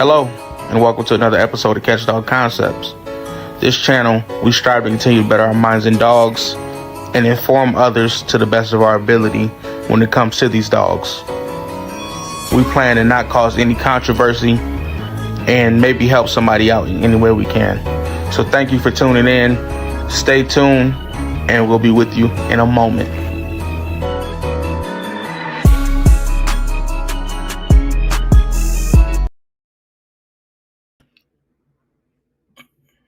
Hello, and welcome to another episode of Catch Dog Concepts. This channel, we strive to continue to better our minds and dogs and inform others to the best of our ability when it comes to these dogs. We plan to not cause any controversy and maybe help somebody out in any way we can. So thank you for tuning in. Stay tuned, and we'll be with you in a moment.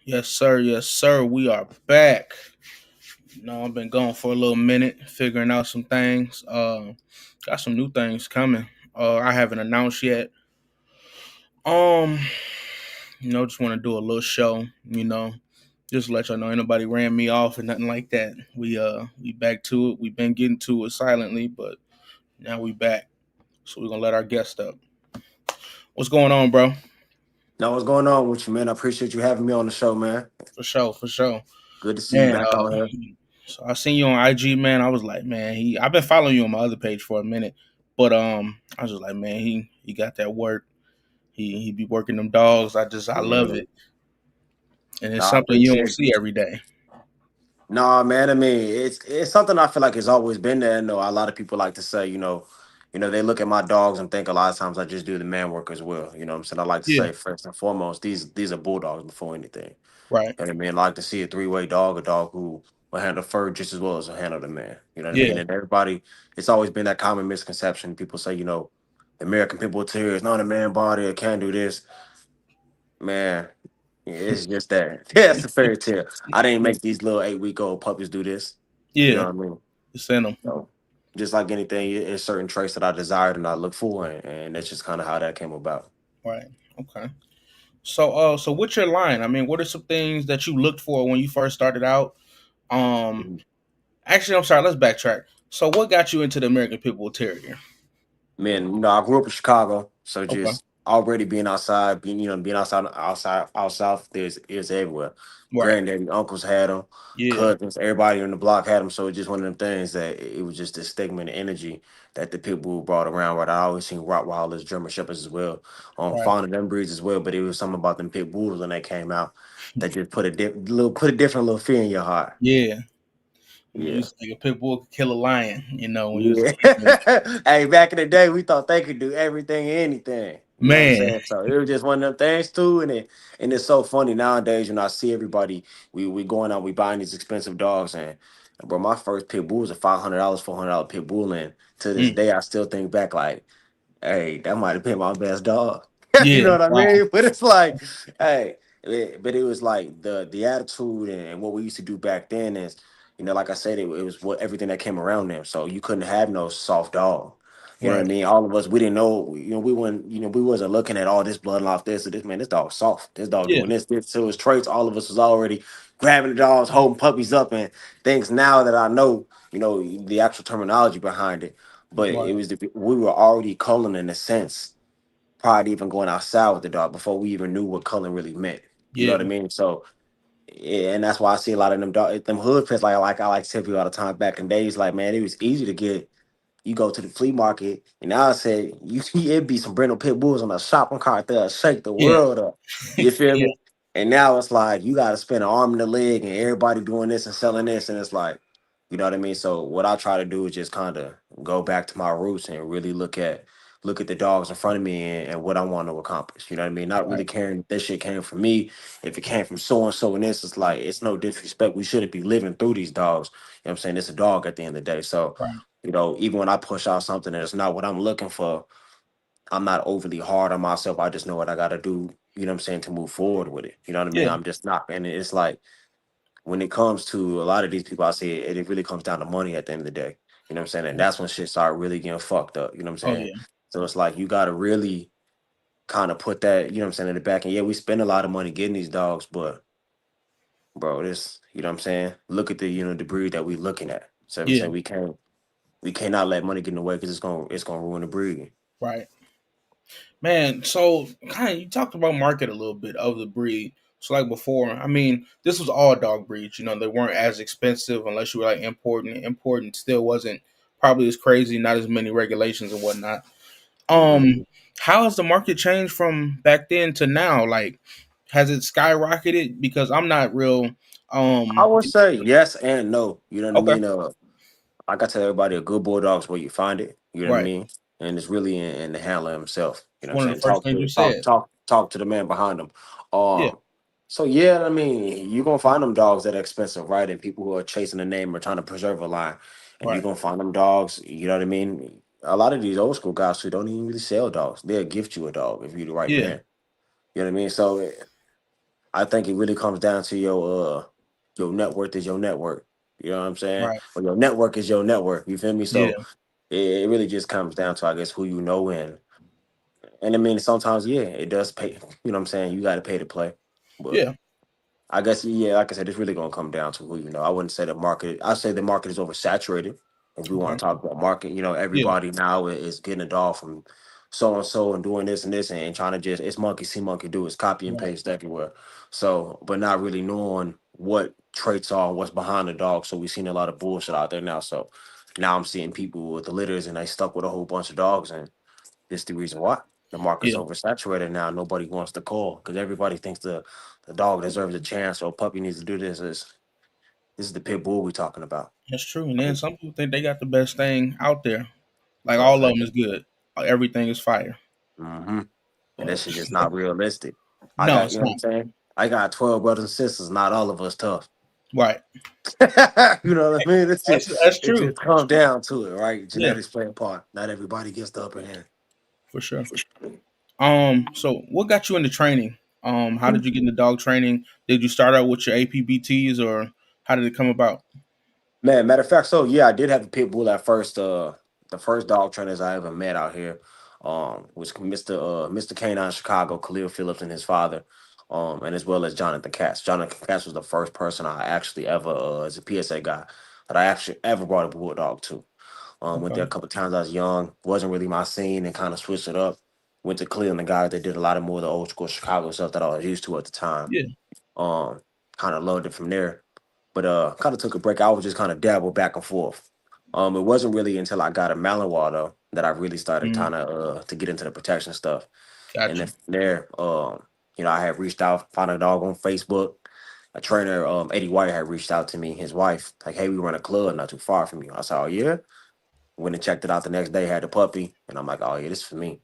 Yes, sir. Yes, sir. We are back. I've been gone for a little minute, figuring out some things. Got some new things coming. I haven't announced yet. Just want to do a little show. Just to let y'all know, ain't nobody ran me off or nothing like that. We back to it. We've been getting to it silently, but now we back. So we're gonna let our guest up. What's going on, bro? Now, what's going on with you, man? I appreciate you having me on the show, man. For sure. Good to see you Man, back on here. so I seen you on IG, man. I was like, man, I've been following you on my other page for a minute, but I was just like, man, he got that work. He be working them dogs. I love it, and it's Nah, I something you don't appreciate it. see every day. Nah, man. I mean, it's something I feel like it's always been there. I know a lot of people like to say, they look at my dogs and think a lot of times I just do the man work as well. You know what I'm saying? I like to Yeah, say first and foremost, these are bulldogs before anything. right. And I mean, I like to see a three-way dog, a dog who will handle fur just as well as will handle the man. You know what I mean? Yeah, And everybody, it's always been that common misconception. People say, the American Pit Terrier is not a man body, it can't do this. Man, yeah, it's just that. Yeah, it's a fairy tale. I didn't make these little 8-week-old puppies do this. You yeah. know what I mean? It's in them. So just like anything, it's certain traits that I desired and I look for, and that's just kind of how that came about. Right. Okay. So what's your line? I mean, what are some things that you looked for when you first started out? Um, Mhm. Actually, I'm sorry. Let's backtrack. So, what got you into the American Pit Bull Terrier? Man, I grew up in Chicago, so Okay. just already being outside, being out south, there's everywhere. Right. Granddaddy, uncles had them, Yeah. cousins, everybody on the block had them. So it's just one of them things that it was just the stigma and the energy that the pit bull brought around. Right, I always seen Rottweilers, German Shepherds as well, Right. fond of them breeds as well. But it was something about them pit bulls when they came out that just put a different little fear in your heart. Yeah. You Yeah. used to think a pit bull could kill a lion. When you was Yeah. a kid. Hey, back in the day, we thought they could do everything and anything. You know what I'm Man. saying? So it was just one of them things too. And it's so funny nowadays when I see everybody, we going out, we buying these expensive dogs, and bro, my first pit bull was a $500, $400 pit bull, and to this Mm. day I still think back like, hey, that might have been my best dog. You Yeah. know what I Wow. mean? But it's like, hey, but it was like the attitude and what we used to do back then is, like I said, it was what everything that came around them. So you couldn't have no soft dog. You know what I Right. mean? All of us, we didn't know, we weren't, we wasn't looking at all this bloodline off this or this, man, this dog's soft. This dog Yeah. doing this. So his traits, all of us was already grabbing the dogs, holding puppies up, and things now that I know, the actual terminology behind it. But it Right. was we were already culling in a sense, prior to even going outside with the dog before we even knew what culling really meant. You know Yeah. what I mean? So yeah, and that's why I see a lot of them hood pets. Like I like to tell people all the time. Back in days, like man, it was easy to get. You go to the flea market, and now I said you it'd be some brand new pit bulls on a shopping cart there, shake the Yeah. world up. You feel Yeah. me? And now it's like you got to spend an arm and a leg, and everybody doing this and selling this, and it's like, you know what I mean. So what I try to do is just kind of go back to my roots and really look at the dogs in front of me and what I want to accomplish. You know what I mean? Not really Right. caring if this shit came from me, if it came from so and so, and this is like it's no disrespect. We shouldn't be living through these dogs. You know what I'm saying? It's a dog at the end of the day. So Right. even when I push out something that's not what I'm looking for, I'm not overly hard on myself. I just know what I got to do, you know what I'm saying, to move forward with it. You know what I mean? Yeah. I'm just not. And it's like when it comes to a lot of these people, I see it really comes down to money at the end of the day. You know what I'm saying? And that's when shit start really getting fucked up. You know what I'm Oh saying? yeah. So it's like you got to really kind of put that, you know what I'm saying, in the back. And yeah, we spend a lot of money getting these dogs, but bro, this, you know what I'm saying? Look at the, the breed that we looking at. So I'm Yeah. saying we cannot let money get in the way because it's gonna ruin the breed. Right. Man, so kind of you talked about market a little bit of the breed. So like before, I mean, this was all dog breeds. They weren't as expensive unless you were like importing. Importing still wasn't probably as crazy, not as many regulations and whatnot. Um, Mhm. How has the market changed from back then to now? Like, has it skyrocketed? Because I'm not real. I would say yes and no. You know what I Okay, mean? Like I tell everybody, a good bulldog's where you find it. You know what I right. mean? And it's really in the handler himself. You know It's what one of I'm the saying? first Talk things you to said. talk to the man behind him. Yeah, Um, so yeah, I mean, you're gonna find them dogs that are expensive, right? And people who are chasing the name or trying to preserve a line. And you're right. gonna find them dogs, you know what I mean? A lot of these old school guys who don't even really sell dogs, they'll gift you a dog if you're the right Yeah, man. You know what I mean? So I think it really comes down to your net worth is your network. You know what I'm saying? right. Or your network is your network. You feel me? Yeah, So it really just comes down to I guess who you know and I mean sometimes yeah, it does pay. You know what I'm saying? You gotta pay to play. But yeah. I guess yeah, like I said, it's really gonna come down to who you know. I wouldn't say the market. I say the market is oversaturated. If we Okay. want to talk about market, you know, Yeah, everybody now is getting a dog from so and so and doing this and this and trying to just it's monkey see monkey do. It's copy and right. paste everywhere. So, but not really knowing what traits are, what's behind the dog. So we've seen a lot of bullshit out there now. So now I'm seeing people with the litters and they stuck with a whole bunch of dogs and this the reason why the market's Yeah, oversaturated now. Nobody wants to call because everybody thinks the dog deserves a chance or puppy needs to do this. This is the pit bull we're talking about. that's true. And then some people think they got the best thing out there. Like But all of them is good. Everything is fire. mhm. And that But shit just not realistic. I no, got it's you know what not. I'm saying. I got 12 brothers and sisters. Not all of us tough. Right. You know what I mean? That's It true. just comes down to it, right? Yeah, Genetics play a part. Not everybody gets the upper hand. for sure. So what got you into training? How did you get into dog training? Did you start out with your APBTs or how did it come about? Man, matter of fact, so yeah, I did have a pit bull at first. The first dog trainers I ever met out here, was Mr. Canine Chicago, Khalil Phillips and his father, and as well as Jonathan Katz. Jonathan Katz was the first person I actually ever, as a PSA guy, that I actually ever brought a bulldog to. Went there a Okay. couple times. I was young, wasn't really my scene, and kind of switched it up. Went to Cleveland, the guys that did a lot of more of the old school Chicago stuff that I was used to at the time. Yeah. Um, Kind of loved it from there. But kind of took a break. I was just kind of dabble back and forth. It wasn't really until I got a Malinois though that I really started Mm, kind of to get into the protection stuff. And got then you. from there, you know, I had reached out, found a dog on Facebook. A trainer, Eddie White, had reached out to me, his wife, like, "Hey, we run a club not too far from you." I said, "Oh yeah." Went and checked it out the next day. Had a puppy, and I'm like, "Oh yeah, this is for me."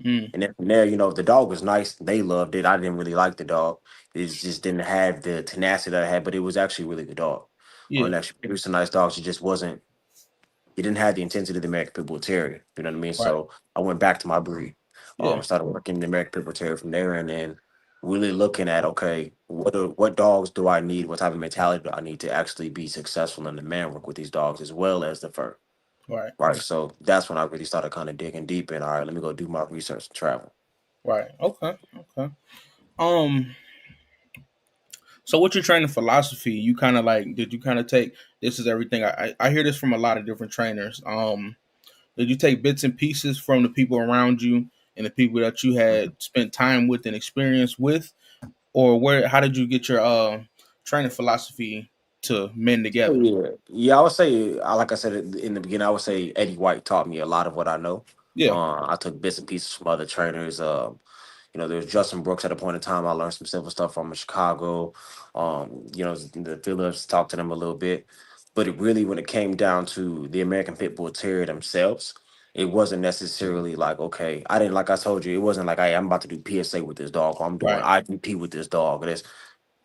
Mm, And then from there, you know, the dog was nice. They loved it. I didn't really like the dog. It just didn't have the tenacity that I had, but it was actually a really good dog. yeah. And actually, it was a nice dog. She just wasn't. It didn't have the intensity of the American Pit Bull Terrier. You know what I mean? Right. So I went back to my breed. Yeah. Started working the American Pit Bull Terrier from there, and then really looking at okay, what dogs do I need? What type of mentality do I need to actually be successful in the man work with these dogs as well as the fur? Right. Right. So that's when I really started kind of digging deep in. All right, let me go do my research and travel. Right. Okay. Okay. Um. So what's your training philosophy? You kind of like did you kind of take this is everything? I hear this from a lot of different trainers. Did you take bits and pieces from the people around you and the people that you had spent time with and experience with, or where? How did you get your training philosophy to mend Oh, together? yeah, yeah. I would say, like I said in the beginning, I would say Eddie White taught me a lot of what I know. Yeah. I took bits and pieces from other trainers. You know, there was Justin Brooks at a point in time. I learned some simple stuff from in Chicago. You know, the Phillips talked to them a little bit, but it really, when it came down to the American Pit Bull Terrier themselves, it wasn't necessarily like, okay, I didn't like I told you, it wasn't like, hey, I'm about to do PSA with this dog, or I'm doing Right. IPP with this dog.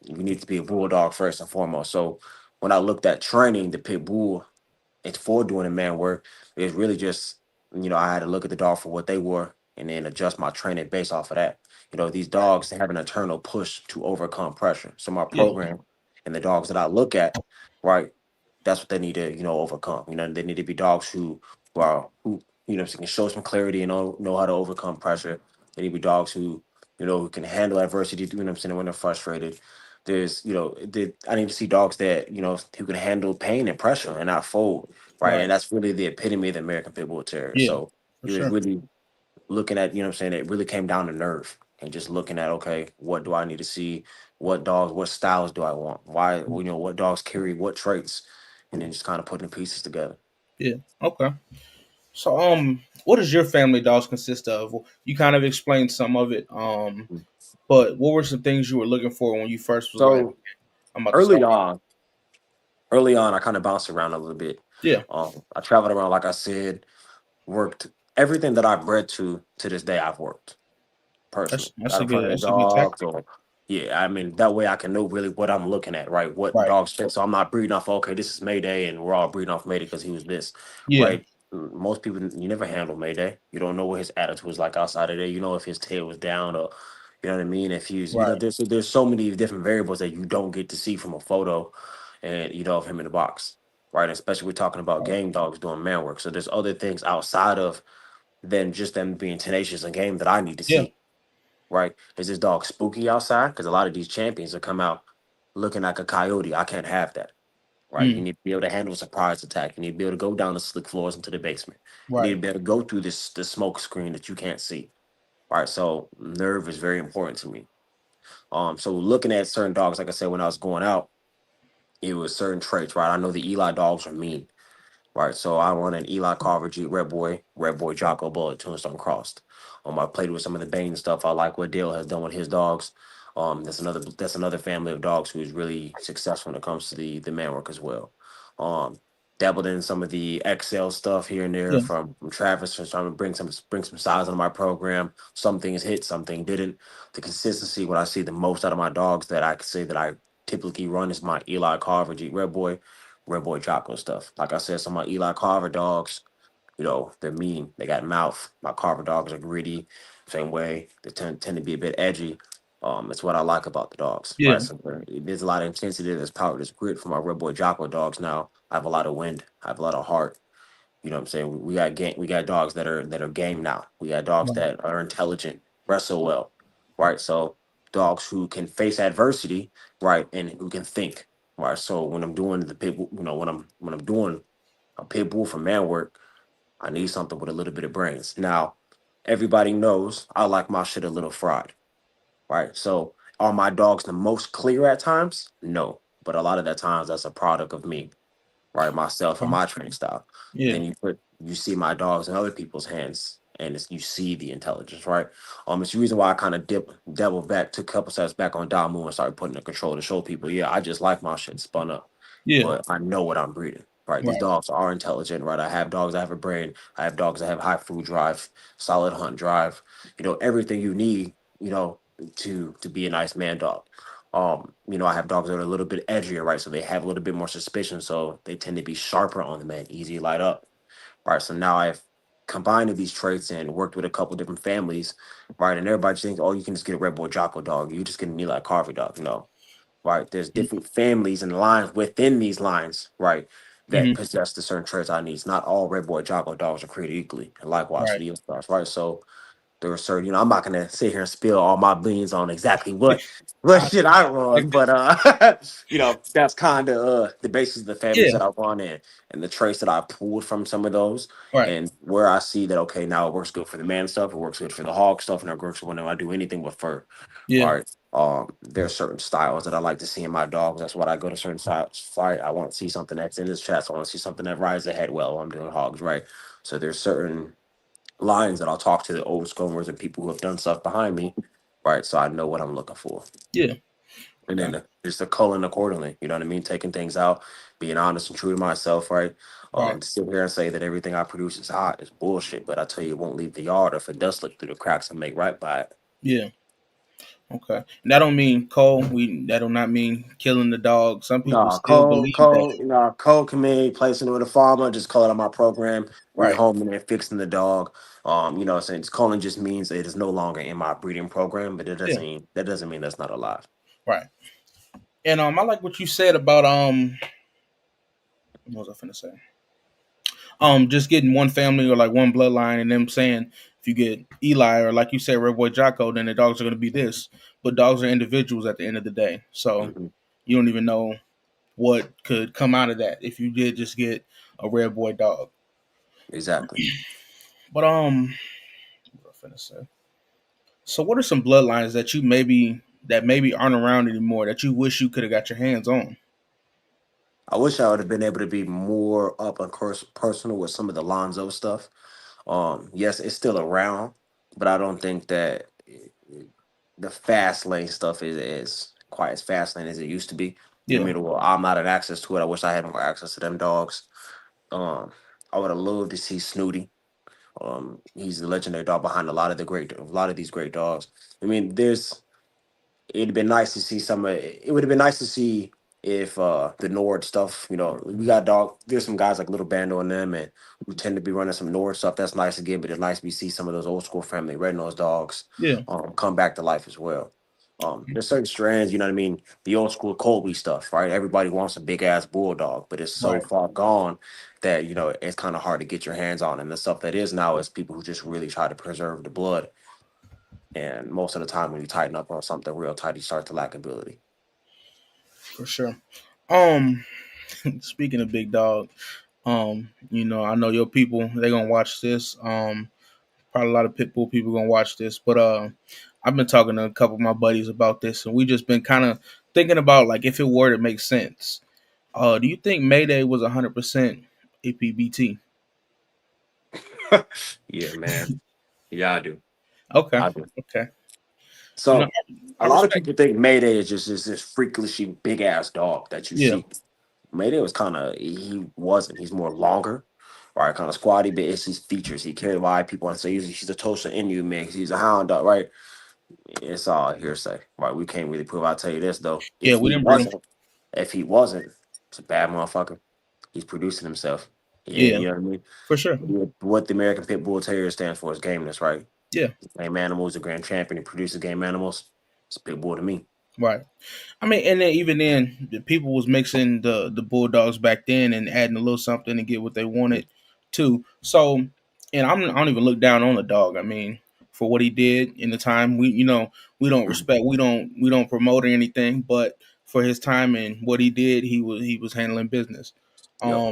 You need to be a bulldog first and foremost. So when I looked at training the pit bull, it's for doing the man work. It's really just, you know, I had to look at the dog for what they were and then adjust my training based off of that. You know, these Right. dogs, they have an internal push to overcome pressure. So my Yeah. program and the dogs that I look at, right, that's what they need to, you know, overcome. You know, they need to be dogs who you know, can show some clarity and know how to overcome pressure. They need to be dogs you know, who can handle adversity, you know what I'm saying, when they're frustrated. There's, you know, I need to see dogs that, you know, who can handle pain and pressure and not fold, right? Right. And that's really the epitome of the American Pit Bull Terrier. Yeah. So For it was sure. really looking at, you know what I'm saying, it really came down to nerve and just looking at, okay, what do I need to see? What dogs, what styles do I want? Why, you know, what dogs carry what traits? And then just kind of putting the pieces together. Yeah. Okay. So, what does your family dogs consist of? You kind of explained some of it. But what were some things you were looking for when you first was like, So I'm about to early start? on, early on, I kind of bounced around a little bit. Yeah, I traveled around, like I said, worked everything that I've bred to this day. I've worked personally. that's Got a in front good of the that's a good dogs, tactic. or yeah, I mean that way I can know really what I'm looking at, right? What Right. dogs fit. So I'm not breeding off. Okay, this is Mayday, and we're all breeding off Mayday because he was this, Yeah. right? Most people, you never handle Mayday. You don't know what his attitude was like outside of there. You know if his tail was down, or you know what I mean. If he's, Right. there's so many different variables that you don't get to see from a photo, and of him in the box, right? Especially we're talking about Right. game dogs doing man work. So there's other things outside of than just them being tenacious and game that I need to Yeah. see, right? Is this dog spooky outside? Because a lot of these champions will come out looking like a coyote. I can't have that, right? You Mm. need to be able to handle a surprise attack. You need to be able to go down the slick floors into the basement. You need Right. to be able to go through this smoke screen that you can't see, right? So nerve is very important to me. So looking at certain dogs, like I said, when I was going out, it was certain traits, right? I know the Eli dogs are mean. Right, so I want an Eli Carver G Red Boy Jocko Bullet Tombstone Crossed. I played with some of the Bane stuff. I like what Dale has done with his dogs. That's another family of dogs who is really successful when it comes to the man work as well. Um, Dabbled in some of the XL stuff here and there Yeah. from Travis, for trying to bring some size into my program. Some things hit, some things didn't. The consistency, what I see the most out of my dogs that I could say that I typically run is my Eli Carver G Red Boy Choco stuff. Like I said, some of my Eli Carver dogs, they're mean. They got mouth. My Carver dogs are gritty, same way. They tend to be a bit edgy. It's what I like about the dogs, Yeah. right? So there's a lot of intensity, there's power, there's grit for my Red Boy Jocko dogs. Now I have a lot of wind, I have a lot of heart. You know what I'm saying? We got dogs that are game now. We got dogs Right. that are intelligent, wrestle well, right? So dogs who can face adversity, right, and who can think, right? So when I'm doing the pit, when I'm doing a pit bull for man work, I need something with a little bit of brains. Now, everybody knows I like my shit a little fried, right? So are my dogs the most clear at times? No, but a lot of that times that's a product of me, right? Myself and Okay. my training style. Yeah. Then you see my dogs in other people's hands, and you see the intelligence, right? It's the reason why I kind of devil back, took a couple steps back on Damu and started putting the control to show people, yeah, I just like my shit spun up, Yeah. but I know what I'm breeding. Right, these Right. dogs are intelligent. Right, I have dogs that have a brain. I have dogs that have high food drive, solid hunt drive. Everything you need. To be a nice man dog. I have dogs that are a little bit edgier, right? So they have a little bit more suspicion, so they tend to be sharper on the man, easy to light up. Right. So now I've combined these traits and worked with a couple different families, right? And everybody thinks, oh, you can just get a Red Bull Jocko dog. You just get a Eli Carver dog. No, right? There's different families and lines within these lines, right? That Mm-hmm. possess the certain traits I need. It's not all Red Boy Jocko dogs are created equally, and likewise for Right. the other dogs, right? So there are certain, I'm not gonna sit here and spill all my beans on exactly what I shit I run, like that. but that's kind of the basis of the families Yeah. that I run in and the traits that I pulled from some of those, Right. and where I see that okay, now it works good for the man stuff, it works good for the hog stuff, and it works whenever I do anything with fur. Yeah. Right. There are certain styles that I like to see in my dogs. That's why I go to certain styles. Fight. I want to see something that's in his chest. I want to see something that rides the head well while I'm doing hogs, right? So there's certain lines that I'll talk to the old schoolers and people who have done stuff behind me, right? So I know what I'm looking for. Yeah. And Okay. then just the culling accordingly. You know what I mean? Taking things out, being honest and true to myself, right? Right. To sit here and say that everything I produce is hot is bullshit. But I tell you, it won't leave the yard or if it does slip through the cracks and make right by it. Yeah. Okay. And that don't mean Cole. That do not mean killing the dog. Some people No, still believe that. Cole committee, placing it with a farmer, just call it on my program, Right. rehoming it, fixing the dog. Since calling just means it is no longer in my breeding program, but Yeah. that doesn't mean that's not alive. Right. And I like what you said about what was I finna say? Just getting one family or like one bloodline and them saying if you get Eli or like you said Red Boy Jocko, then the dogs are gonna be this. But dogs are individuals at the end of the day. So Mhm. you don't even know what could come out of that if you did just get a Red Boy dog. Exactly. But what I finna say? So what are some bloodlines that maybe aren't around anymore that you wish you could have got your hands on? I wish I would have been able to be more up and personal with some of the Lonzo stuff. Yes, it's still around, but I don't think that the fast lane stuff is quite as fast lane as it used to be. You Yeah, mean, well, I'm not an access to it. I wish I had more access to them dogs. Um, I would have loved to see Snooty. He's the legendary dog behind a lot of these great dogs. I mean, it'd been nice to see some. It would have been nice to see if the Nord stuff. You know, we got dog. There's some guys like Little Bando and them, and who tend to be running some Nord stuff. That's nice again, but it's nice to see some of those old school family red nosed dogs yeah, come back to life as well. There's certain strands, you know what I mean? The old school Colby stuff, right? Everybody wants a big ass bulldog, but it's so right, far gone that it's kind of hard to get your hands on. And the stuff that is now is people who just really try to preserve the blood. And most of the time, when you tighten up on something real tight, you start to lack ability. for sure. Um, speaking of big dog, I know your people they're gonna watch this. Probably a lot of Pitbull people gonna watch this, but I've been talking to a couple of my buddies about this, and we just been kind of thinking about like if it were to make sense. Do you think Mayday was 100% APBT? Yeah, man. Yeah, I do. Okay, I do. okay. You know, So I a lot of respect. people think Mayday is just this freakishly big ass dog that you Yeah, see. Mayday was kind of he wasn't. He's more longer, right? Kind of squatty, but it's his features. He carried wide. People want to say he's a Tosa Inu mix. He's a hound dog, right? It's all hearsay, right? We can't really prove. I'll tell you this though: yeah. We didn't breed him. if he wasn't, it's a bad motherfucker. He's producing himself. Yeah, Yeah, you know what I mean. for sure. What the American Pit Bull Terrier stands for is gameness, right? Yeah, Game animals, a grand champion. He produces game animals. It's a pit bull to me. right. I mean, and then even then, the people was mixing the bulldogs back then and adding a little something to get what they wanted too. So, and I don't even look down on the dog. I mean, for what he did in the time, we don't Mhm. respect, we don't promote or anything, but for his time and what he did, he was handling business. Yep.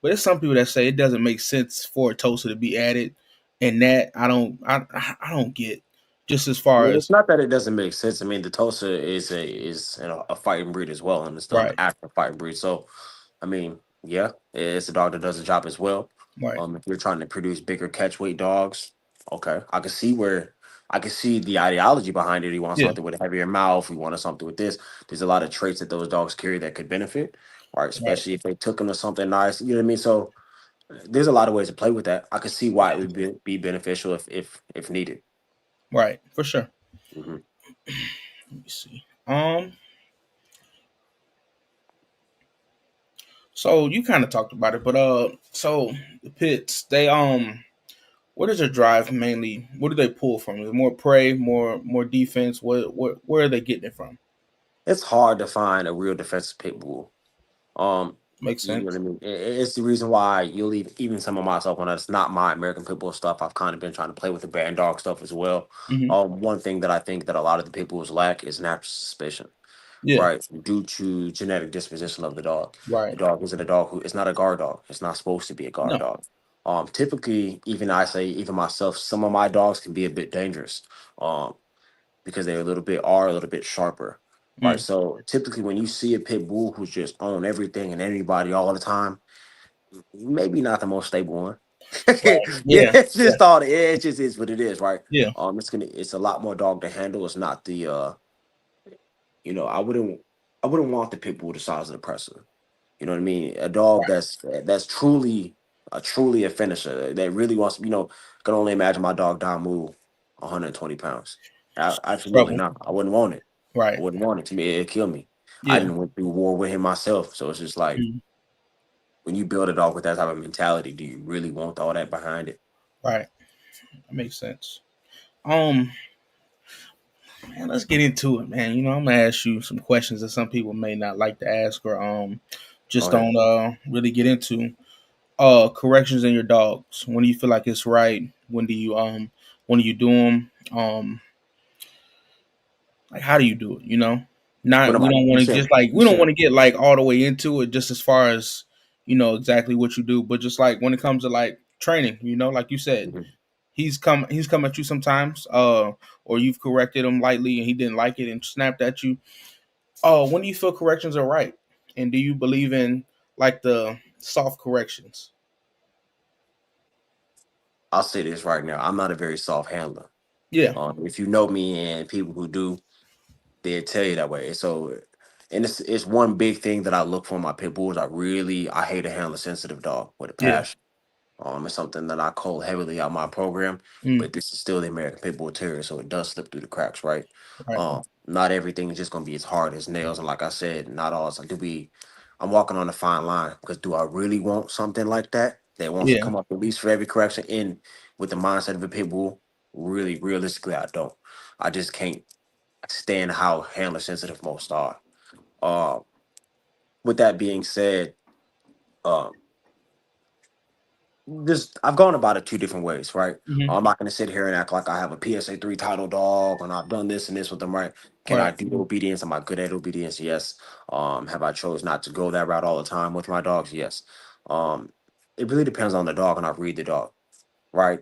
But there's some people that say it doesn't make sense for a toaster to be added, and that I don't get. Just as I far mean, it's as not that it doesn't make sense. I mean, the Tosa is a fighting breed as well, and it's still an right, active fighting breed. So, I mean, yeah, it's a dog that does the job as well. right, If you're trying to produce bigger catch weight dogs, okay, I can see the ideology behind it. He wants yeah, something with a heavier mouth. He wanted something with this. There's a lot of traits that those dogs carry that could benefit, right? right, Especially if they took him to something nice. You know what I mean? So, there's a lot of ways to play with that. I could see why it would be beneficial if needed. right, for sure. Mhm. Let me see. So you kind of talked about it, but so the pits, what is their drive mainly? What do they pull from? Is it more prey, more defense? Where are they getting it from? It's hard to find a real defensive pit bull. Um, Makes you know what I sense. mean. It's the reason why you'll even some of my stuff when it's not my American pit bull stuff. I've kind of been trying to play with the band dog stuff as well. Hmm. One thing that I think that a lot of the pit bulls lack is natural suspicion, Yeah, right? Due to genetic disposition of the dog. The right. dog isn't a dog who it's not a guard dog. It's not supposed to be a guard No, dog. Typically, even myself, some of my dogs can be a bit dangerous. Because they're a little bit sharper. Right. mm, So typically when you see a pit bull who's just on everything and anybody all the time, maybe not the most stable one. Yeah, right. Yeah, yeah, it just is what it is, right? yeah, It's a lot more dog to handle. It's not the you know, I wouldn't want the pit bull the size of the presser. You know what I mean? A dog right. that's truly a finisher that really wants. I can only imagine my dog Damu, 120 pounds. Absolutely Trouble. not. I wouldn't want it. I Right. wouldn't want it to me. It'd kill me. I Yeah. didn't went through war with him myself, so it's just like Mm, when you build a dog with that type of mentality, do you really want all that behind it? right. That makes sense. Um, Man, let's get into it, man. I'm gonna ask you some questions that some people may not like to ask or Go just ahead. don't really get into. Corrections in your dogs. When do you feel like it's right? When do you do them? Like how do you do it? What Not am we I? don't want to just like You we don't want said to get like all the way into it just as far as exactly what you do, but just like when it comes to like training, like you said, mhm. he's come at you sometimes, or you've corrected him lightly and he didn't like it and snapped at you. When do you feel corrections are right? And do you believe in like the soft corrections? I'll say this right now. I'm not a very soft handler. Yeah, If you know me and people who do, they'll tell you that way. So, and it's one big thing that I look for in my pit bulls. I hate to handle a sensitive dog with a yeah, passion. It's something that I call heavily out my program, mm, but this is still the American Pit Bull Terrier, so it does slip through the cracks, right? right, Not everything is just gonna be as hard as nails, and like I said, not all. So I'm walking on a fine line because do I really want something like that that wants to yeah, come up at least for every correction in with the mindset of a pit bull? Really, realistically, I don't. I just can't stand how handler sensitive most are. Uh, with that being said, um, this I've gone about it two different ways, right? hmm, I'm not going to sit here and act like I have a PSA 3 title dog and I've done this and this with them, right? Can I right, do obedience? Am I good at obedience? Yes. Have I chose not to go that route all the time with my dogs? Yes. Um, it really depends on the dog and I read the dog, right?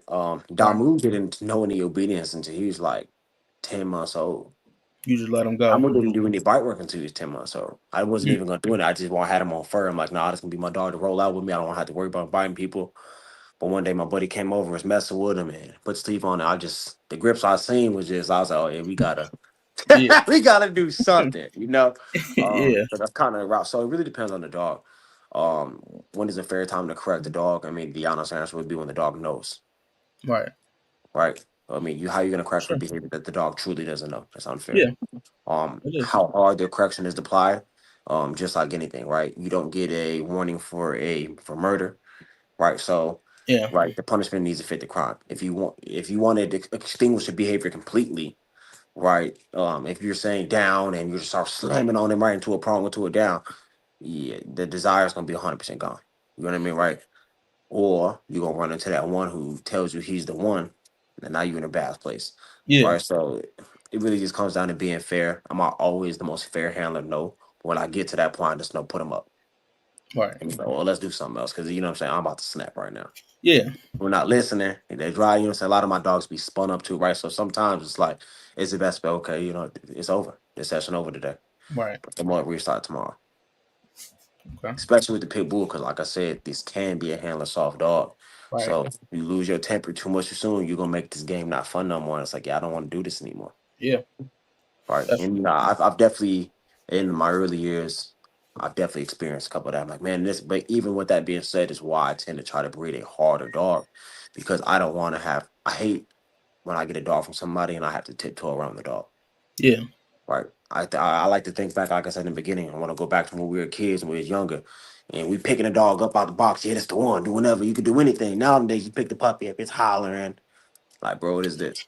right. Damu didn't know any obedience until he was like 10 months old. You just let them I go. didn't do any bite work until he was 10 months old. I wasn't Mm, even going to do it. I just want had him on fur. I'm like, nah, this going to be my dog to roll out with me. I don't want to have to worry about biting people. But one day my buddy came over, was messing with him and put Steve on it. The grips I seen was just, I was like, oh yeah, we gotta, yeah, we gotta do something, you know? yeah, But that's kind of the route. So it really depends on the dog. Um, when is a fair time to correct the dog? I mean, the honest answer would be when the dog knows, right. right? I mean, how you gonna correct for Sure. behavior that the dog truly doesn't know? That's unfair. Yeah, it is. How hard the correction is applied, just like anything, right? You don't get a warning for murder, right? So, Yeah, right, the punishment needs to fit the crime. If you wanted to extinguish the behavior completely, right? If you're saying down and you start slamming on him right into a prong into a down, yeah, the desire is gonna be 100% gone. You know what I mean, right? Or you're gonna run into that one who tells you he's the one, and now you're in a bad place, yeah, right? So it really just comes down to being fair. I'm not always the most fair handler, no. When I get to that point, I just know put him up right. and well, let's do something else because you know what I'm saying. I'm about to snap right now. Yeah, We're not listening. And they dry, you know what I'm saying? A lot of my dogs be spun up too, right? So sometimes it's like, it's the best bet. Okay, it's over. This session over today. right. But the more restart tomorrow. Okay, Especially with the pit bull, because like I said, this can be a handler soft dog. right. So if you lose your temper too much too soon, you're gonna make this game not fun no more. It's like, yeah, I don't want to do this anymore. Yeah, Right. And definitely. I've definitely in my early years, I've definitely experienced a couple of that. I'm like, man, this but even with that being said, is why I tend to try to breed a harder dog because I hate when I get a dog from somebody and I have to tiptoe around the dog. Yeah, Right. I like to think back, like I said in the beginning. I want to go back to when we were kids and we was younger, and we picking a dog up out the box. Yeah, that's the one. Do whatever. You could do anything. Nowadays, you pick the puppy up, it's hollering. Like, bro, what is this?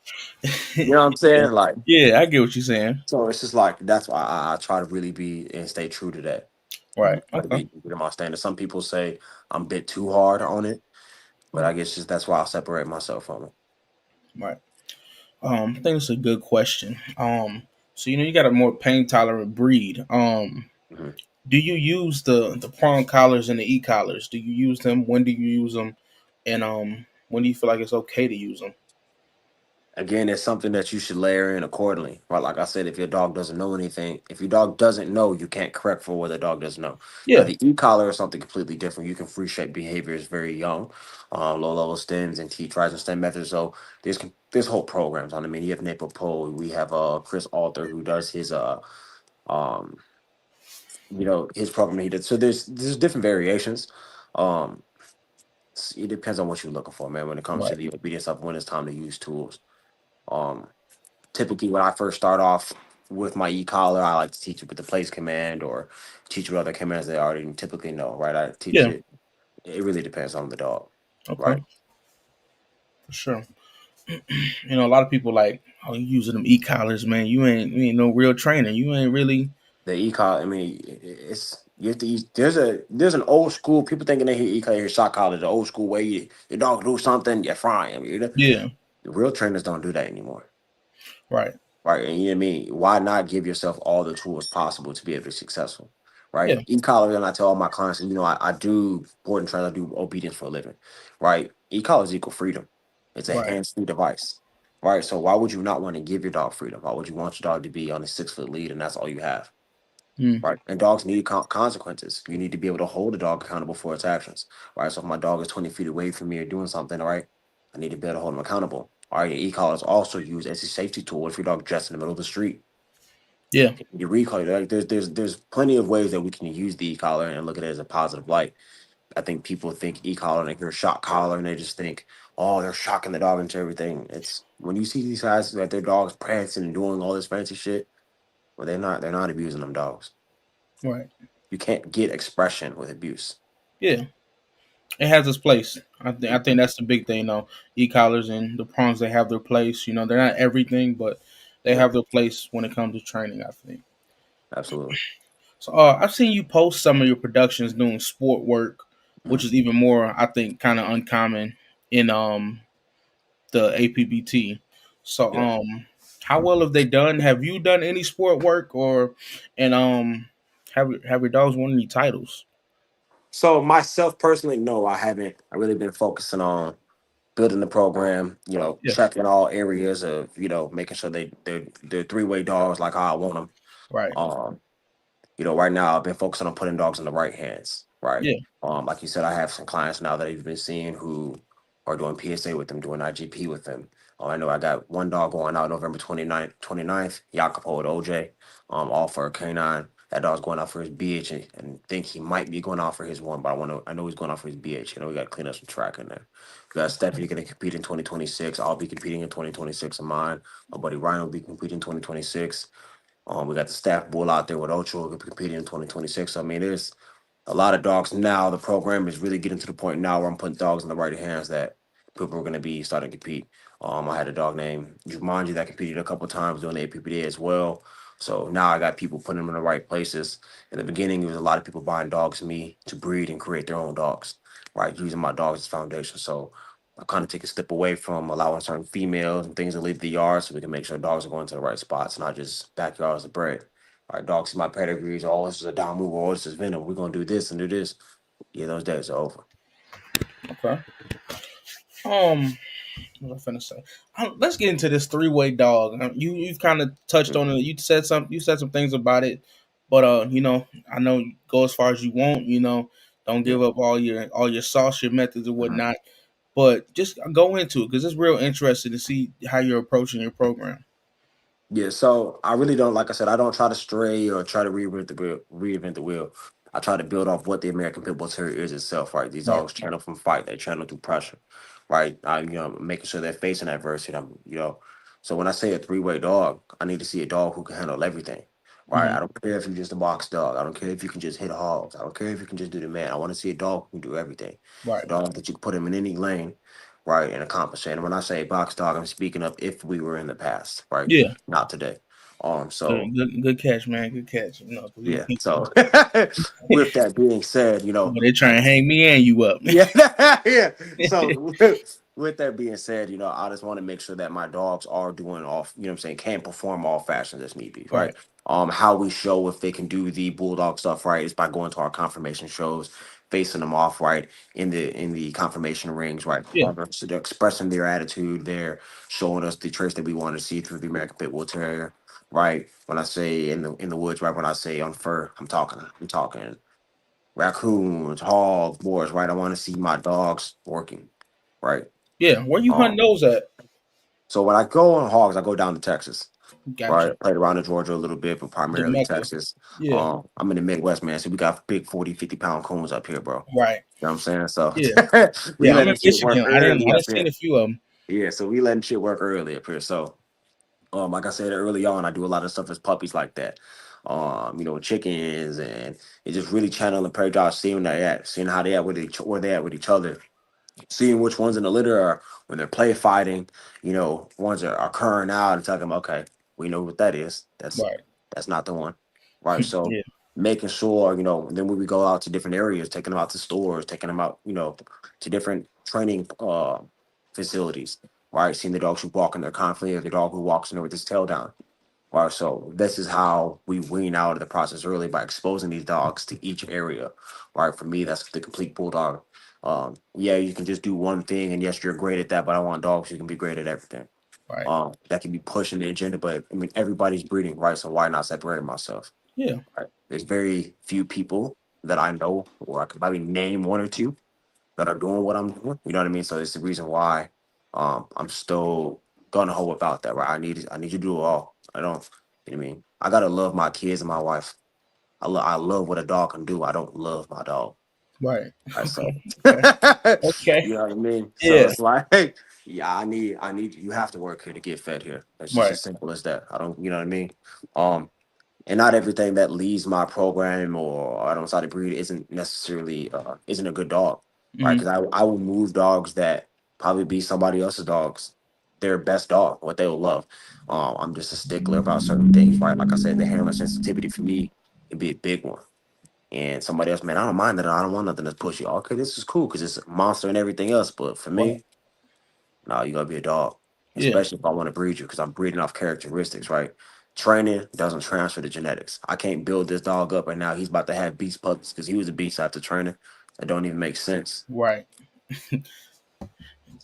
You know what I'm yeah, saying? Like, yeah. I get what you're saying. so it's just like that's why I try to really be and stay true to that. Right. Try to Okay. be to my standard. Some people say I'm a bit too hard on it, but I guess just that's why I separate myself from it. Right. I think it's a good question. So you got a more pain tolerant breed. Mhm. Do you use the prong collars and the e collars? Do you use them? When do you use them? And when do you feel like it's okay to use them? Again, it's something that you should layer in accordingly. Right? Like I said, if your dog doesn't know anything, if your dog doesn't know, you can't correct for what the dog doesn't know. Now, Yeah. the e-collar is something completely different. You can free shape behaviors very young, low level stems and teach rise and stem methods. So there's whole programs on. I mean, you have Napo Poe, we have Chris Alter who does his um his program he did. So there's different variations. Um, it depends on what you're looking for, man. When it comes to Right. the obedience of when it's time to use tools. Um, Typically when I first start off with my e-collar, I like to teach it with the place command or teach with other commands they already typically know, right? I teach Yeah. it. It really depends on the dog, Okay. right? For sure. A lot of people like, oh, you using them e collars, man. You ain't no real trainer. You ain't really. The e-collar, I mean, it's you have to use, there's an old school people thinking they hear e-collar, hear shot collar, the old school way your dog do something, you're frying. I mean, Yeah. the real trainers don't do that anymore. Right. Right. And you know what I mean? Why not give yourself all the tools possible to be able to be successful? Yeah. Right. E-collar, and I tell all my clients, I do board and train, I do obedience for a living. Right. E-collar is equal freedom. It's a Right. hands-free device. Right. So why would you not want to give your dog freedom? Why would you want your dog to be on a 6 foot lead and that's all you have? Mm. right? And dogs need consequences. You need to be able to hold a dog accountable for its actions, right? So if my dog is 20 feet away from me or doing something, all right, I need to be able to hold him accountable. All right, your e-collar is also used as a safety tool if your dog just in the middle of the street. Yeah. Your recall, like there's plenty of ways that we can use the e-collar and look at it as a positive light. I think people think e-collar and they hear shock collar and they just think, oh, they're shocking the dog into everything. It's when you see these guys that their dogs prancing and doing all this fancy shit, well, they're not abusing them dogs. Right. You can't get expression with abuse. Yeah. It has its place. I think Mhm. that's the big thing though. E-collars and the prongs, they have their place. They're not everything, but they Yeah, have their place when it comes to training, I think. absolutely. So I've seen you post some of your productions doing sport work, which Mhm. is even more, I think, kind of uncommon in the APBT. So Yeah. how well have they done? Have you done any sport work, or and have your dogs won any titles? So myself personally, no, I haven't. I really been focusing on building the program. Yeah. Checking all areas of making sure they're 3-way dogs like how I want them. Right. Um, right now I've been focusing on putting dogs in the right hands. Right. Yeah. Like you said, I have some clients now that I've been seeing who are doing PSA with them, doing IGP with them. I know I got one dog going out November 29th, Jacopo with OJ, all for a canine. That dog's going out for his BH and think he might be going out for his one, but I know he's going out for his BH. We got to clean up some track in there. We got Stephanie going to compete in 2026. I'll be competing in 2026 of mine. My buddy Ryan will be competing in 2026. We got the staff bull out there with Ocho who will be competing in 2026. I mean, there's a lot of dogs now. The program is really getting to the point now where I'm putting dogs in the right hands that people are going to be starting to compete. I had a dog named Jumanji that competed a couple times doing the APBT as well. So now I got people putting them in the right places. In the beginning, it was a lot of people buying dogs from me to breed and create their own dogs, right? Using my dogs as foundation. So I kind of take a step away from allowing certain females and things to leave the yard so we can make sure dogs are going to the right spots, not just backyards of bred. All right, dogs see my pedigrees. Oh, this is a down move. Oh, this is venom. We're gonna do this and do this. Yeah, those days are over. Okay. What was I finna say? Let's get into this three-way dog. You've kind of touched on Mhm. it. You said some things about it, but I know go as far as you want. Don't Yeah. give up all your sauce, your methods, and Mhm. whatnot. But just go into it because it's real interesting to see how you're approaching your program. Yeah, so I really don't, like I said, I don't try to stray or try to reinvent the wheel. Reinvent the wheel. I try to build off what the American Pit Bull Terrier is itself. Right, these Right. dogs channel from fight. They channel through pressure. Right, I making sure they're facing adversity. So when I say a 3-way dog, I need to see a dog who can handle everything. Right, Hmm. I don't care if you're just a box dog. I don't care if you can just hit hogs. I don't care if you can just do the man. I want to see a dog who can do everything. A Right. dog that you can put him in any lane, right, and accomplish it. And when I say box dog, I'm speaking of if we were in the past, right, Yeah. not today. So Good catch, man. Good catch. 'Cause yeah. So with that being said, they try and hang me and you up. yeah, yeah. So with that being said, I just want to make sure that my dogs are doing off, what I'm saying, can perform all fashions as need be, Right. right? How we show if they can do the bulldog stuff right is by going to our confirmation shows, facing them off right in the confirmation rings, right? Yeah. So they're expressing their attitude, they're showing us the traits that we want to see through the American Pit Bull Terrier, right? When I say in the woods, right? When I say on fur, I'm talking raccoons, hogs, boars, right? I want to see my dogs working, right? Yeah. Where you hunting Um, those at? so when I go on hogs, I go down to Texas, right? Gotcha. I played around in Georgia a little bit, but The primarily Mecca. Texas. Yeah. I'm in the Midwest, man. So we got big 40, 50 pound coons up here, bro. Right. You know what I'm saying? So Yeah. we Yeah. I'm letting in shit work Michigan. early I up didn't seen here. a few of them. Yeah, so we letting shit work early up here. So like I said early on, I do a lot of stuff as puppies like that. Chickens and it just really channeling prairie dogs, seeing where they at, seeing how they at with where they at with each other, seeing which ones in the litter are when they're play fighting, ones that are occurring out and telling them, okay, we know what that is. Right. That's not the one. Right. So Yeah. making sure, then when we go out to different areas, taking them out to stores, taking them out, to different training facilities, right? Seeing the dogs who walk in there confidently, or the dog who walks in there with his tail down. Right. So this is how we wean out of the process early by exposing these dogs to each area. Right. For me, that's the complete bulldog. Yeah, you can just do one thing, and yes, you're great at that. But I want dogs who can be great at everything. Right. That can be pushing the agenda. But I mean, everybody's breeding, right? So why not separate myself? Yeah. Right. There's very few people that I know, or I could probably name one or two that are doing what I'm doing. You know what I mean? So it's the reason why I'm still gonna hold about that. Right? I need you to do it all. I don't. You know what I mean? I gotta love my kids and my wife. I love what a dog can do. I don't love my dog. Right. Right, so Okay. Okay. you know what I mean. So Yeah. it's like, yeah, I need you have to work here to get fed here. It's just Right. as simple as that. I don't, you know what I mean. Um, and not everything that leaves my program or I don't decide to breed isn't necessarily isn't a good dog, right? Hmm. Because I will move dogs that probably be somebody else's dogs, their best dog, what they will love. I'm just a stickler about certain things, right? Like I said, the handler sensitivity for me can be a big one. And somebody else, man, I don't mind that. I don't want nothing that's pushy. Okay, this is cool because it's a monster and everything else. But for Right. me, no, you gotta be a dog, Yeah. especially if I want to breed you, because I'm breeding off characteristics, right? Training doesn't transfer to genetics. I can't build this dog up and now he's about to have beast puppies because he was a beast after training. That don't even make sense. Right. So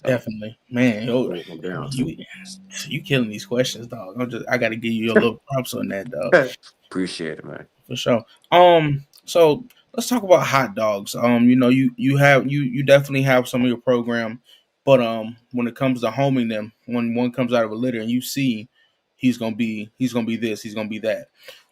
Definitely, man. that's Yo, what it comes down to. you killing these questions, dog. I got to give you a little props on that, dog. Appreciate it, man. For sure. So let's talk about hot dogs. You definitely have some of your program, but when it comes to homing them, when one comes out of a litter and you see he's gonna be this, he's gonna be that.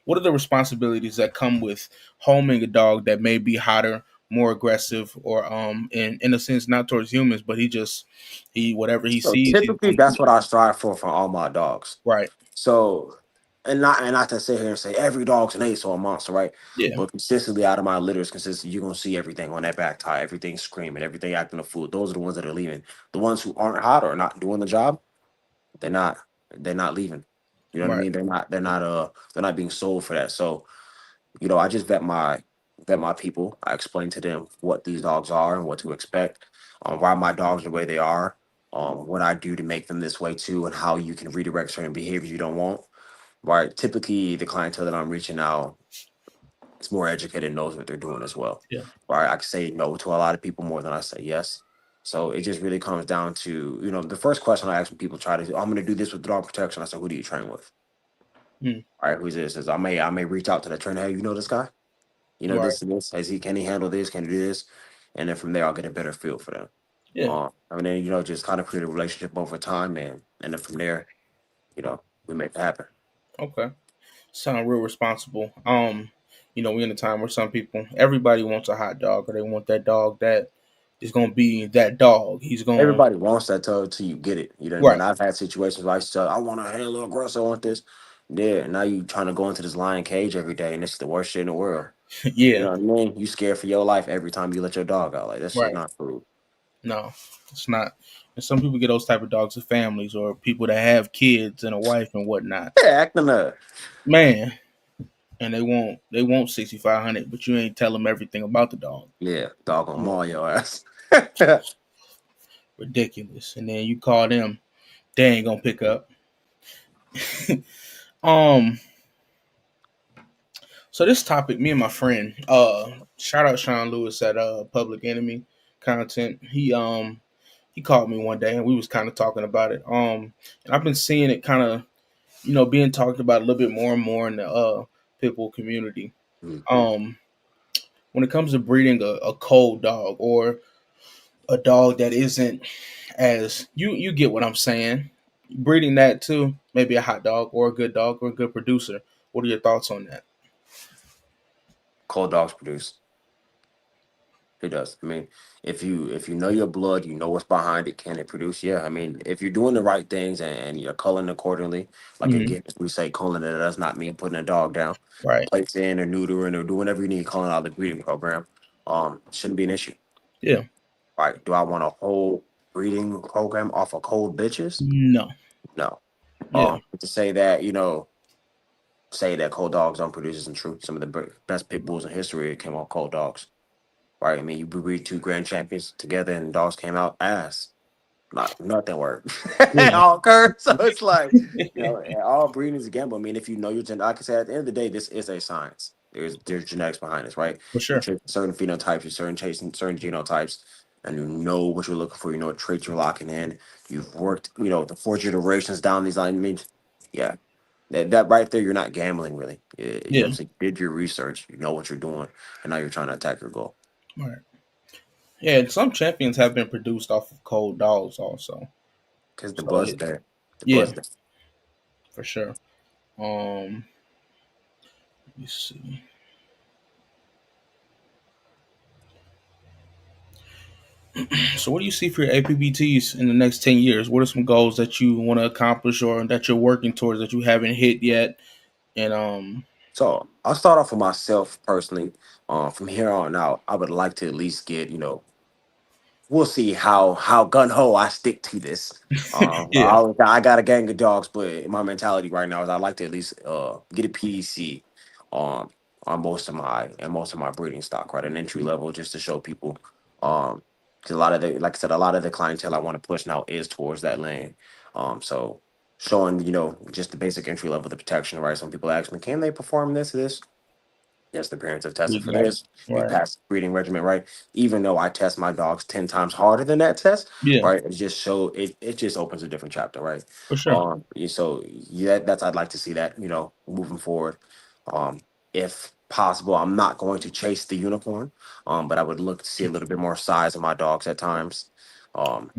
What are the responsibilities that come with homing a dog that may be hotter, more aggressive, or in a sense not towards humans, but he whatever he So sees, he's typically gonna do that's it. what I strive for all my dogs. Right. So, and not to sit here and say every dog's an ace or a monster, right? Yeah. But consistently out of my litters, consistently, you're gonna see everything on that back tie, everything screaming, everything acting a fool. Those are the ones that are leaving. The ones who aren't hot or not doing the job, they're not they're not leaving. You know what I Right. mean? They're not being sold for that. So, I just vet my people. I explain to them what these dogs are and what to expect, why my dogs are the way they are, what I do to make them this way too, and how you can redirect certain behaviors you don't want. Right. Typically, the clientele that I'm reaching out is more educated and knows what they're doing as well. Yeah. Right. I can say no to a lot of people more than I say yes. So it just really comes down to, the first question I ask when people try to do, I'm going to do this with dog protection. I said, who do you train with? Mm. All right. Who's this? Says, I may reach out to the trainer. Hey, you know this guy? You know Right. this and this? Can he handle this? Can he do this? And then from there, I'll get a better feel for them. Yeah. And then, just kind of create a relationship over time, and then from there, we make it happen. Okay. Sound real responsible. We in a time where some people, everybody wants a hot dog, or they want that dog that is gonna be that dog. He's going Everybody wants that till you get it. You know what I mean? right. I've had situations where I said, I want a halo aggressor, I want this. Yeah, now you trying to go into this lion cage every day, and it's the worst shit in the world. You Yeah. know what I mean? You scared for your life every time you let your dog out. Like, that's just Right. not cool. No, it's not. And some people get those type of dogs with families or people that have kids and a wife and whatnot. Yeah, acting up. Man, and they want 6,500, but you ain't tell them everything about the dog. Yeah, dog gonna Yeah. maul your ass. Ridiculous. And then you call them, they ain't gonna pick up. um. So this topic, me and my friend, shout out Sean Lewis at Public Enemy Content. He called me one day and we was kind of talking about it. And I've been seeing it kind of, being talked about a little bit more and more in the pit bull community. Mhm. Um, when it comes to breeding a cold dog or a dog that isn't as you get what I'm saying. Breeding that too, maybe a hot dog or a good dog or a good producer. What are your thoughts on that? Cold dogs produce. It does. I mean, if you know your blood, you know what's behind it. Can it produce? Yeah. I mean, if you're doing the right things and you're culling accordingly, like Hmm. again, as we say, culling it does not mean putting a dog down. Right. Place in or neutering or do whatever you need, calling out the breeding program. Shouldn't be an issue. Yeah. Right? Do I want a whole breeding program off of cold bitches? No. No. Yeah. To say that, say that cold dogs don't produce isn't true. Some of the best pit bulls in history came off cold dogs. Right? I mean, you breed two grand champions together and dogs came out ass. Not nothing worked. Yeah. All curves. So it's like, all breeding is a gamble. I mean, if you know your like I said, at the end of the day, this is a science. There's genetics behind this, right? For You sure. check certain phenotypes, you're chasing certain genotypes, and you know what you're looking for. You know what traits you're locking in. You've worked, the four generations down these lines. I mean, yeah, that right there, you're not gambling really. You Yeah. actually did your research. You know what you're doing, and now you're trying to attack your goal. Right. Yeah, and some champions have been produced off of cold dogs also. Because the So buzz there, the yeah, buzz there. for sure. Let me see. So what do you see for your APBTs in the next 10 years? What are some goals that you want to accomplish or that you're working towards that you haven't hit yet? And So I'll start off with myself personally. From here on out, I would like to at least get, we'll see how gun ho I stick to this. yeah, I got a gang of dogs, but my mentality right now is I'd like to at least get a PDC on most of my breeding stock, right? An entry level just to show people. Because a lot of the like I said, a lot of the clientele I want to push now is towards that lane. So showing, just the basic entry level, the protection, right? Some people ask me, can they perform this? Yes, the parents have tested pretty for good. this. You Right. pass the breeding regimen, right? Even though I test my dogs 10 times harder than that test, Yeah, right? It just opens a different chapter, right? for sure. So yeah, that's I'd like to see that, moving forward. Um, if possible, I'm not going to chase the unicorn, but I would look to see a little bit more size of my dogs at times. Um,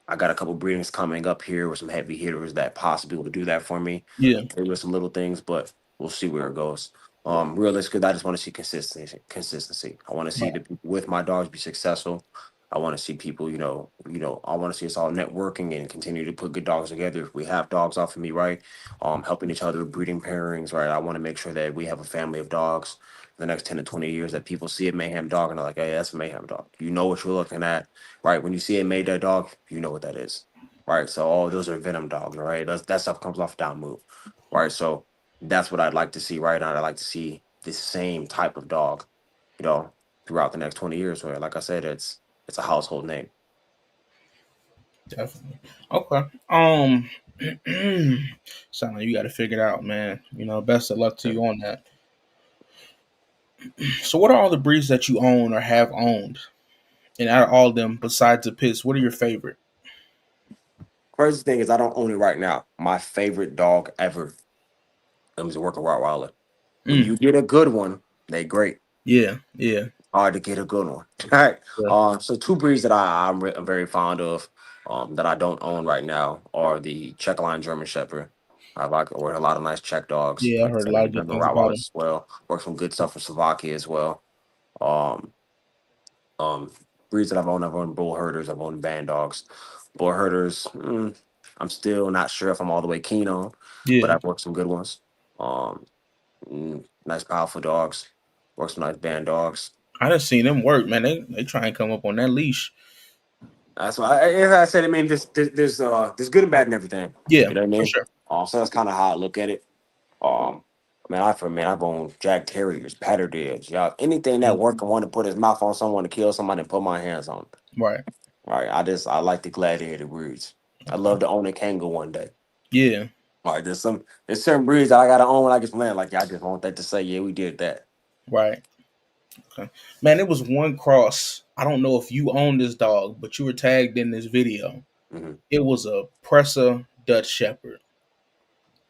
I got a couple breedings coming up here with some heavy hitters that possibly will do that for me. Yeah. Maybe with some little things, but we'll see where it goes. Realistically, I just want to see consistency. Consistency. I want to see Right. the people with my dogs be successful. I want to see people, I want to see us all networking and continue to put good dogs together. If we have dogs off of me, right? Helping each other with breeding pairings, right? I want to make sure that we have a family of dogs for the next 10 to 20 years that people see a mayhem dog and they're like, hey, that's a mayhem dog. You know what you're looking at, right? When you see a Mayday dog, you know what that is, right? So, oh, those are venom dogs, right? That stuff comes off down move, right? So that's what I'd like to see, right? I'd like to see the same type of dog, you know, throughout the next 20 years. Where, like I said, it's a household name. Definitely. Okay. Sound like you got to figure it out, man. Best of luck to you on that. So, what are all the breeds that you own or have owned? And out of all of them, besides the pits, what are your favorite? Crazy thing is, I don't own it right now. My favorite dog ever is a working Rottweiler. When Mm, you get a good one, they great. yeah, yeah, Hard to get a good one. All right. yeah, So two breeds that I'm very fond of, that I don't own right now are the Czech line German Shepherd. I like or a lot of nice Czech dogs. yeah. I Like I heard a said, lot of good German things about Rottweilers him. as well. Work some good stuff for Slovakia as well. Um, um, breeds that I've owned bull herders. I've owned band dogs. Bull herders. I'm still not sure if I'm all the way keen on, but Yeah, I've worked some good ones. Um, Nice powerful dogs. Worked some nice band dogs. I done seen them work, man. They try and come up on that leash. That's why, as I said, I mean, there's good and bad and everything. Yeah, You know what I for mean? sure. So that's kind of how I look at it. Um, I've owned Jack Terriers, Patterdales, y'all, anything that Mm, work and want to put his mouth on someone to kill somebody and put my hands on. right. Right? I like the gladiator breeds. I Okay. love to own a kangaroo one day. Yeah. All right, there's certain breeds that I gotta own when I get land. Like, yeah, I just want that to say, yeah, we did that. Right. Okay. Man, it was one cross. I don't know if you own this dog, but you were tagged in this video. Hmm. It was a Presser Dutch Shepherd.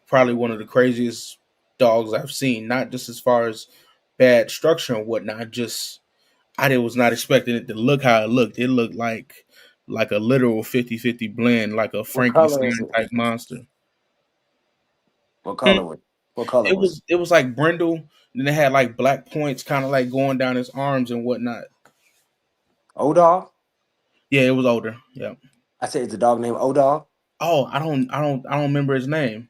Probably one of the craziest dogs I've seen. Not just as far as bad structure and whatnot. Just was not expecting it to look how it looked. It looked like a literal 50-50 blend, like a What color Frankenstein is it? type monster. What Hmm. color was? What color It was it? was it was like brindle. Then it had like black points, kind of like going down his arms and whatnot. O dog? Yeah, it was older. Yeah. I said it's a dog named O dog. Oh, I don't remember his name.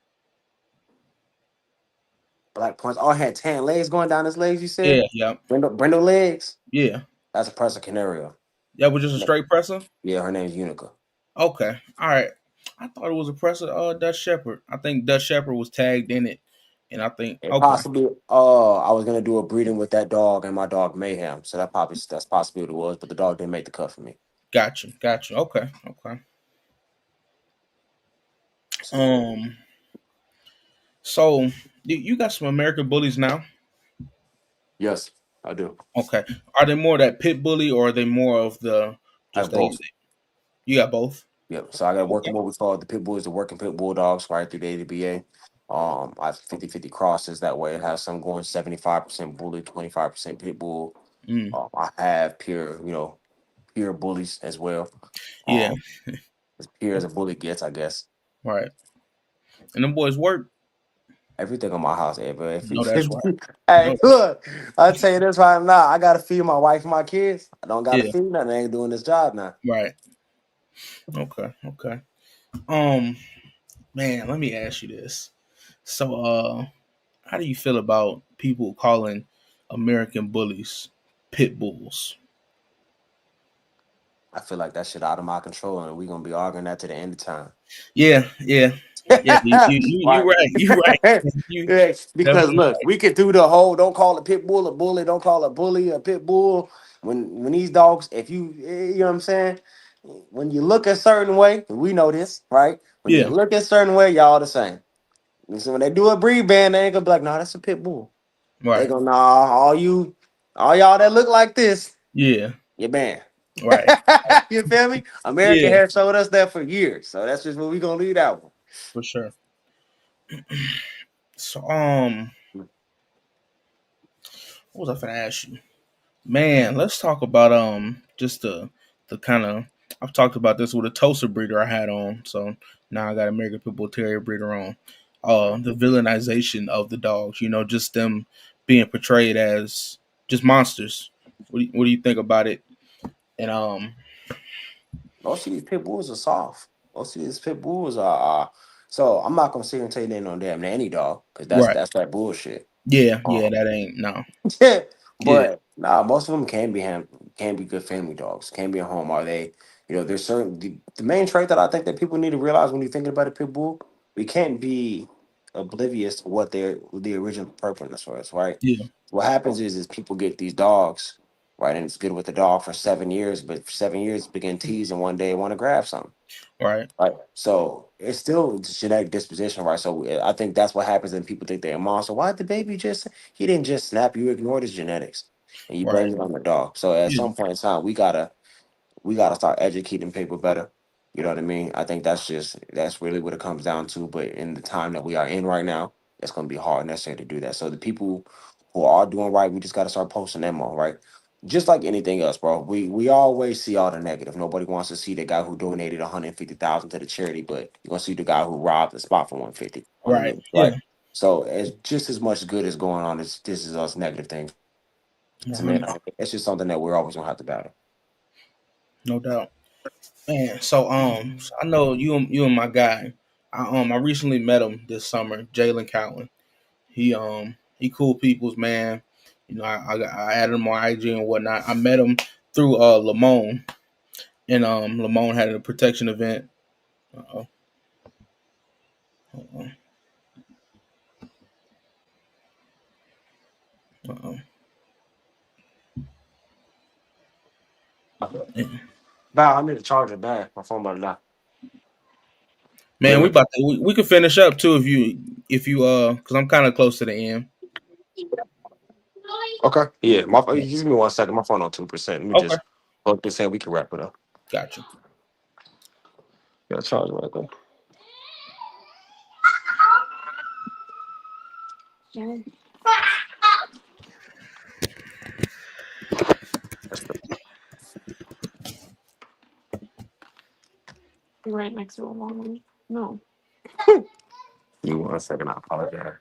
Black points. Oh, had tan legs going down his legs. You Yeah, said yeah, Brindle legs. yeah. That's a Presa Canario. That was just a straight presser. Yeah, her name's Unica. Okay, all right. I thought it was a presser. Dutch Shepherd. I think Dutch Shepherd was tagged in it, and I think And okay, possibly, I was gonna do a breeding with that dog and my dog Mayhem. So that's possibly what it was. But the dog didn't make the cut for me. got you. Okay, okay. So Um, so you got some American bullies now. yes, I do. Okay, are they more that pit bully or are they more of the I just have they? both. You got both. Yep. So I got Okay, working what we call the pit bulls, the working pit bulldogs, right through the APBA. I have 50-50 crosses that way. It has some going 75% bully, 25% pit bull. Mm, I have pure, pure bullies as well. yeah, Um, as pure as a bully gets, I guess. right. And them boys work. Everything on my house, but if No, that's right. hey, No, look, I'll tell you this right now. I gotta feed my wife and my kids. I don't gotta yeah, feed nothing. I ain't doing this job now. right. Okay, okay. Man, let me ask you this. So, how do you feel about people calling American bullies pit bulls? I feel like that shit out of my control, and we gonna be arguing that to the end of time. Yeah, yeah, yeah. You Right. right. You right. You Yeah, because definitely look, we could do the whole don't call a pit bull a bully, don't call a bully a pit bull. When these dogs, if you know what I'm saying, when you look a certain way, we know this, right? When you right. look a certain way, y'all the same. And so when they do a breed band, they ain't gonna be like, nah, that's a pit bull. Yeah, They right. gonna all y'all that look like this, Yeah, you're banned. right. You feel me? America Yeah, has showed us that for years. So that's just what we gonna leave that one. for sure. So, what was I finna ask you? Man, let's talk about just the kind of I've talked about this with a toaster breeder I had on. So now I got American Pit Bull Terrier breeder on. The villainization of the dogs, just them being portrayed as just monsters. What do you think about it? And Most of these pit bulls are soft. Most of these pit bulls are. So I'm not gonna sit here and tell you they ain't no damn nanny dog because that's right, that's that bullshit. yeah, Um, that ain't no, yeah, but nah, most of them can be good family dogs. Can be a home. Are they? There's certain the main trait that I think that people need to realize when you're thinking about a pit bull, we can't be oblivious to what the original purpose was. Right. yeah, What happens is people get these dogs, right, and it's good with the dog for 7 years, but for 7 years begin teasing one day want to grab something. right, Right. So it's still genetic disposition, right? So I think that's what happens when people think they're a monster. Why did the baby he didn't just snap, you ignored his genetics and you right, blame it on the dog. So at yeah, some point in time, we gotta start educating people better. You know what I mean? I think that's really what it comes down to. But in the time that we are in right now, it's gonna be hard necessary to do that. So the people who are doing right, we just gotta start posting them on, right? Just like anything else, bro. We always see all the negative. Nobody wants to see the guy who donated 150,000 to the charity, but you're gonna see the guy who robbed the spot for 150 on the right, news, yeah, right? So it's just as much good as going on as this is us negative things. To me, 100, it's just something that we're always gonna have to battle. no doubt. Man, so I know you and my guy. I recently met him this summer, Jalen Cowan. He cool people's man. I added him on IG and whatnot. I met him through Lamone, and Lamone had a protection event. Uh-oh. Uh-oh. Uh-oh. Val, I need to charge it back. My phone about to die. Man, Hear me? we could finish up too if you because I'm kind of close to the end. Okay. Yeah, give me 1 second. My phone on 2%. Let me Okay, just plug this in. We can wrap it up. gotcha. Yeah, charge it right there. Give me 1 second. I apologize.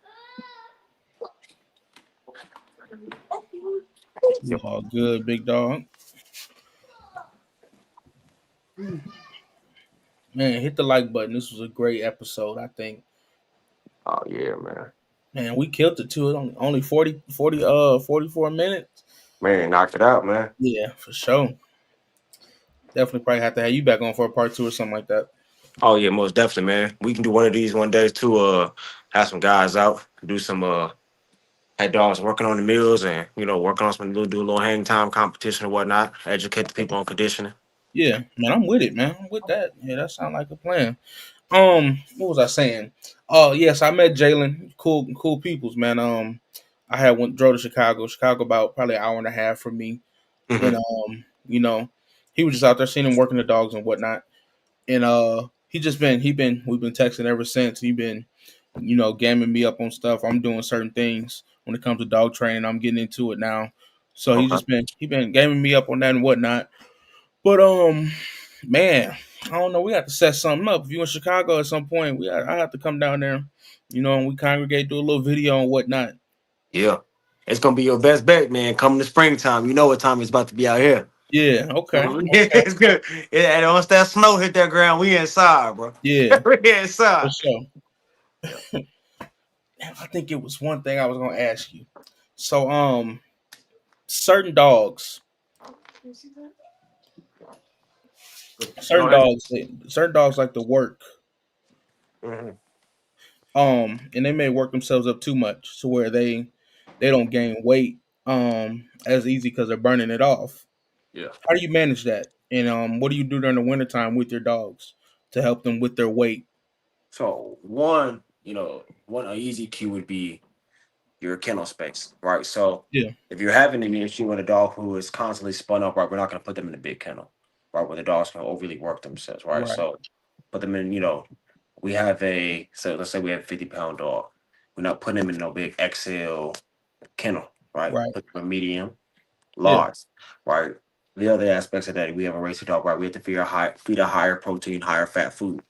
You all good, big dog. Man, hit the like button. This was a great episode. I think. Oh yeah, man. Man, we killed it too. Only 44 minutes. Man, knocked it out, man. Yeah, for sure. Definitely probably have to have you back on for a part two or something like that. Oh yeah, most definitely, man. We can do one of these one day to have some guys out, do some head dogs working on the meals and working on some do a little hang time competition or whatnot. Educate the people on conditioning. Yeah, man, I'm with it, man. I'm with that. Yeah, that sounds like a plan. What was I saying? Oh, yes, I met Jalen. Cool peoples, man. I had drove to Chicago about probably an hour and a half from me, and Hmm. he was just out there seeing him working the dogs and whatnot, and he just been we've been texting ever since. He been gamming me up on stuff. I'm doing certain things when it comes to dog training. I'm getting into it now. So Okay. he been gaming me up on that and whatnot. But man, I don't know. We have to set something up. If you in Chicago at some point, I have to come down there. And we congregate, do a little video and whatnot. Yeah. It's gonna be your best bet, man. Coming the springtime, you know what time it's about to be out here. Yeah. Okay. Okay. It's good. And once that snow hit that ground, we inside, bro. Yeah. We For inside. sure. Yeah. I think it was one thing I was gonna ask you. So certain dogs, Go ahead. certain dogs like to work. Mhm. And they may work themselves up too much to where they don't gain weight as easy because they're burning it off. Yeah. How do you manage that? And what do you do during the wintertime with your dogs to help them with their weight? So one easy cue would be your kennel space, right? So Yeah. if you're having an issue with a dog who is constantly spun up, right, we're not going to put them in a big kennel, right, where the dogs can overly work themselves, right? Right. So put them in, we have so let's say we have a 50-pound dog. We're not putting them in no big XL kennel, right? Right. Put them in medium, Yeah. large, right? The other aspects of that, we have a racer dog, right? We have to feed a higher protein, higher fat food,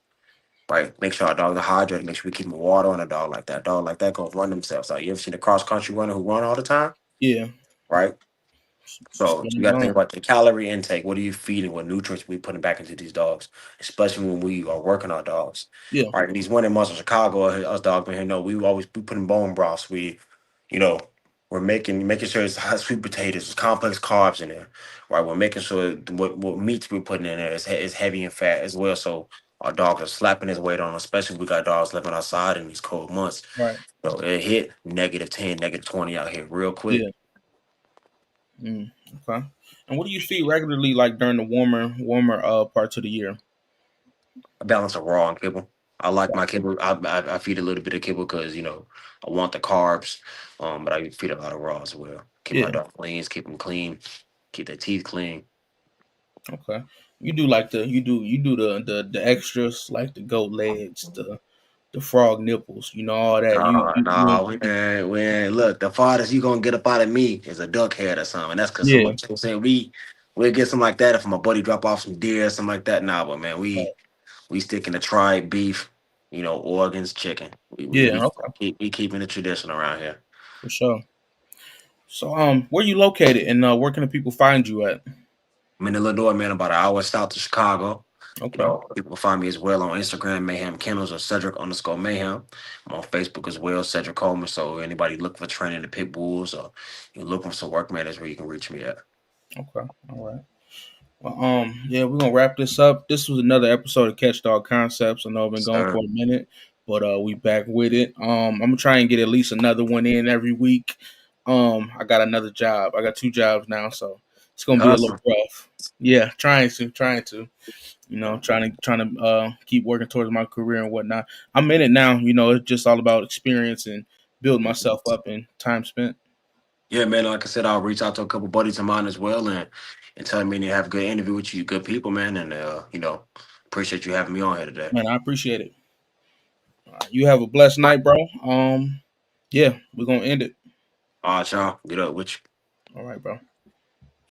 right? Make sure our dogs are hydrated. Make sure we keep water on a dog like that. Dog like that gonna run themselves. Like you ever seen a cross country runner who run all the time, Yeah. right? So you Spin got to think on. about the calorie intake. What are you feeding? What nutrients we putting back into these dogs, especially when we are working our dogs, Yeah. right? These winter months in Chicago, us dogs in here know we put in bone broths. You know, we're making sure it's hot sweet potatoes, it's complex carbs in there, right? We're making sure what meats we're putting in there is heavy in fat as well. So our dogs are slapping his weight on, especially if we got dogs living outside in these cold months. Right. So it hit -10, -20 out here real quick. Yeah. Mm, okay. And what do you feed regularly, like during the warmer parts of the year? A balance of raw and kibble. I like my kibble. I feed a little bit of kibble because I want the carbs, but I feed a lot of raw as well. Keep my Yeah. dog clean, keep them clean, keep their teeth clean. Okay. You do the extras like the goat legs, the frog nipples, all that. You Look, the farthest you gonna get up out of me is a duck head or something. That's because yeah. I'm saying we'll get something like that if my buddy drop off some deer or something like that. Nah, but man, we stick in the tribe beef, organs, chicken. Yeah. Okay. We keeping the tradition around here. For sure. So where you located and where can the people find you at? I'm in Illinois, man, about an hour south of Chicago. Okay. People find me as well on Instagram, Mayhem Kennels or Cedric_Mayhem. I'm on Facebook as well, Cedric Coleman. So anybody looking for training the pit bulls or you're looking for some work, man, that's where you can reach me at. Okay. All right. Well, yeah, we're gonna wrap this up. This was another episode of Catch Dog Concepts. I know I've been gone Sir. for a minute, but we back with it. I'm gonna try and get at least another one in every week. I got another job. I got two jobs now, so it's gonna be a little Awesome. rough. Yeah, trying to. Trying to keep working towards my career and whatnot. I'm in it now. It's just all about experience and build myself up and time spent. Yeah, man, like I said, I'll reach out to a couple buddies of mine as well and tell them they have a good interview with you, good people, man. And, appreciate you having me on here today. Man, I appreciate it. All right, you have a blessed night, bro. Yeah, we're gonna end it. All right, y'all. Get up with you. All right, bro.